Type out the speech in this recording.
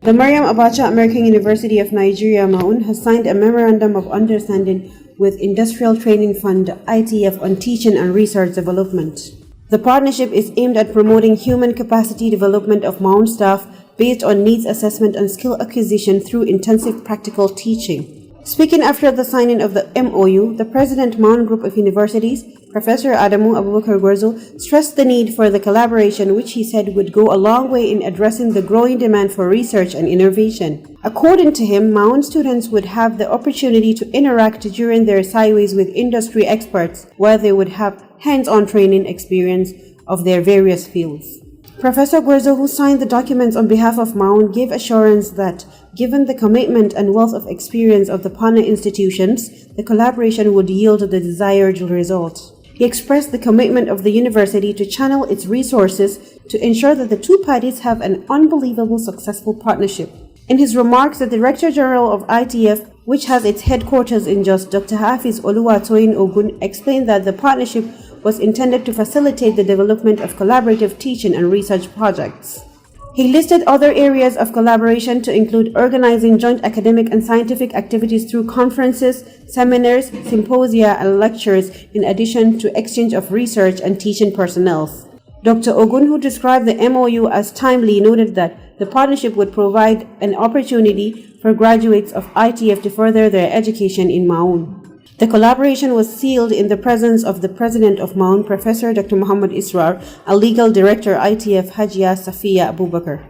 The Maryam Abacha American University of Nigeria MAAUN has signed a Memorandum of Understanding with Industrial Training Fund ITF on teaching and research development. The partnership is aimed at promoting human capacity development of MAAUN staff based on needs assessment and skill acquisition through intensive practical teaching. Speaking after the signing of the MoU, the President MAAUN Group of Universities, Professor Abacha, stressed the need for the collaboration, which he said would go a long way in addressing the growing demand for research and innovation. According to him, MAAUN students would have the opportunity to interact during their sideways with industry experts, where they would have hands-on training experience of their various fields. Professor Gwerzo, who signed the documents on behalf of MAAUN, gave assurance that, given the commitment and wealth of experience of the partner institutions, the collaboration would yield the desired result. He expressed the commitment of the university to channel its resources to ensure that the two parties have an unbelievable successful partnership. In his remarks, the Director General of ITF, which has its headquarters in Jos, Dr. Hafiz Oluwatoyin Ogun, explained that the partnership was intended to facilitate the development of collaborative teaching and research projects. He listed other areas of collaboration to include organizing joint academic and scientific activities through conferences, seminars, symposia, and lectures, in addition to exchange of research and teaching personnel. Dr. Ogun, who described the MoU as timely, noted that the partnership would provide an opportunity for graduates of ITF to further their education in MAAUN. The collaboration was sealed in the presence of the President of MAAUN, Professor Dr. Muhammad Israr, and Legal Director ITF Hajia Safiya Abubakar.